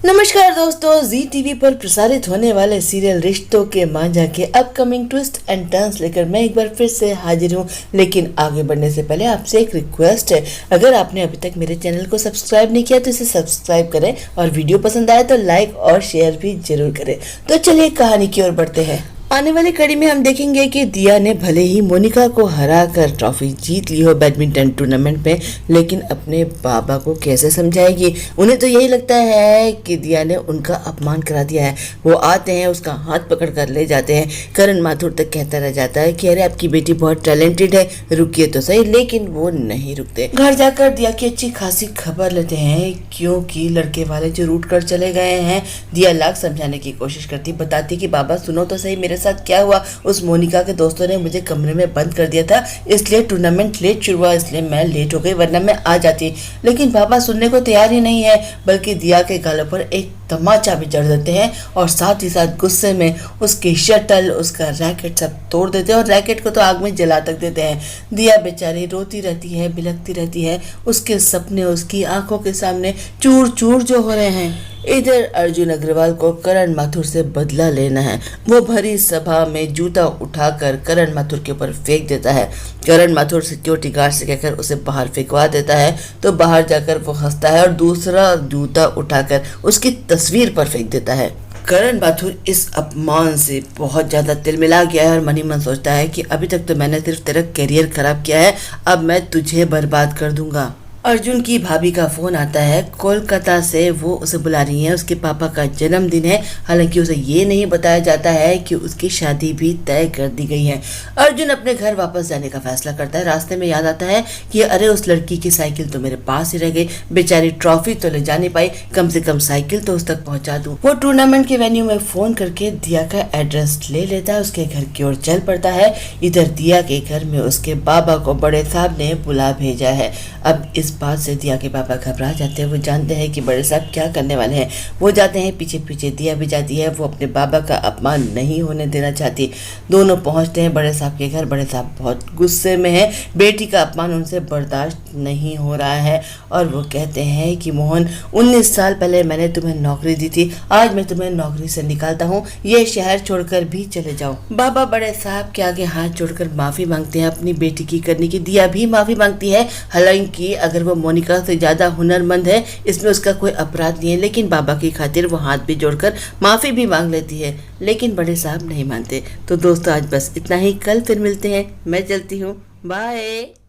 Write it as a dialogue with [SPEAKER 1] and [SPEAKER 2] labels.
[SPEAKER 1] नमस्कार दोस्तों, जी टीवी पर प्रसारित होने वाले सीरियल रिश्तों के मांझा के अपकमिंग ट्विस्ट एंड टर्न्स लेकर मैं एक बार फिर से हाजिर हूँ। लेकिन आगे बढ़ने से पहले आपसे एक रिक्वेस्ट है, अगर आपने अभी तक मेरे चैनल को सब्सक्राइब नहीं किया तो इसे सब्सक्राइब करें और वीडियो पसंद आए तो लाइक और शेयर भी जरूर करें। तो चलिए कहानी की ओर बढ़ते हैं। आने वाली कड़ी में हम देखेंगे कि दिया ने भले ही मोनिका को हराकर ट्रॉफी जीत ली हो बैडमिंटन टूर्नामेंट में, लेकिन अपने बाबा को कैसे समझाएगी। उन्हें तो यही लगता है कि दिया ने उनका अपमान करा दिया है। वो आते हैं, उसका हाथ पकड़ कर ले जाते हैं। करण माथुर तक कहता रह जाता है कि अरे आपकी बेटी बहुत टैलेंटेड है, रुकिए तो सही, लेकिन वो नहीं रुकते। घर जाकर दिया की अच्छी खासी खबर लेते हैं, क्योंकि लड़के वाले जो रूट कर चले गए हैं। दिया लाख समझाने की कोशिश करती, बताती कि बाबा सुनो तो सही, मेरे साथ क्या हुआ। उस मोनिका के दोस्तों ने मुझे कमरे में बंद कर दिया था, इसलिए टूर्नामेंट लेट शुरू हुआ, इसलिए मैं लेट हो गई, वरना मैं आ जाती। लेकिन बाबा सुनने को तैयार ही नहीं है, बल्कि दिया के गालों पर एक तमाचा भी जड़ देते हैं और साथ ही साथ गुस्से में उसकी शटल, उसका रैकेट सब तोड़ देते हैं और रैकेट को तो आग में जला तक देते हैं। दिया बेचारी रोती रहती है, बिलखती रहती है। उसके सपने उसकी आंखों के सामने चूर चूर जो हो रहे हैं। इधर अर्जुन अग्रवाल को करण माथुर से बदला लेना है। वो भरी सभा में जूता उठाकर करण माथुर के ऊपर फेंक देता है। करण माथुर सिक्योरिटी गार्ड से कहकर उसे बाहर फेंकवा देता है, तो बाहर जाकर वो हंसता है और दूसरा जूता उठाकर उसकी तस्वीर पर फेंक देता है। करण माथुर इस अपमान से बहुत ज्यादा तिलमिला गया है और मन ही मन सोचता है कि अभी तक तो मैंने सिर्फ तेरा करियर खराब किया है, अब मैं तुझे बर्बाद कर दूंगा। अर्जुन की भाभी का फोन आता है कोलकाता से, वो उसे बुला रही है। उसके पापा का जन्मदिन है, हालांकि उसे ये नहीं बताया जाता है कि उसकी शादी भी तय कर दी गई है। अर्जुन अपने घर वापस जाने का फैसला करता है। रास्ते में याद आता है कि अरे उस लड़की की साइकिल तो मेरे पास ही रह गई, बेचारी ट्रॉफी तो ले जा नहीं पाई, कम से कम साइकिल तो उस तक पहुंचा दूं। वो टूर्नामेंट के वेन्यू में फोन करके दिया का एड्रेस ले लेता है, उसके घर की ओर चल पड़ता है। इधर दिया के घर में उसके बाबा को बड़े साहब ने बुला भेजा है। अब इस बात से दिया के पापा घबरा जाते हैं। वो जानते हैं कि बड़े साहब क्या करने वाले हैं। वो जाते हैं, पीछे पीछे दिया भी जाती है। वो अपने बाबा का अपमान नहीं होने देना चाहती। दोनों पहुंचते हैं बड़े साहब के घर। बड़े साहब बहुत गुस्से में है, बेटी का अपमान उनसे बर्दाश्त नहीं हो रहा है और वो कहते हैं कि मोहन, 19 साल पहले मैंने तुम्हें नौकरी दी थी, आज मैं तुम्हें नौकरी से निकालता हूँ, ये शहर छोड़कर भी चले जाओ। बाबा बड़े साहब के आगे हाथ जोड़कर माफी मांगते हैं अपनी बेटी की करने की। दिया भी माफी मांगती है, हालांकि अगर वो मोनिका से ज्यादा हुनरमंद है, इसमें उसका कोई अपराध नहीं है, लेकिन बाबा की खातिर वो हाथ भी जोड़कर माफी भी मांग लेती है। लेकिन बड़े साहब नहीं मानते। तो दोस्तों आज बस इतना ही, कल फिर मिलते हैं, मैं चलती हूँ, बाय।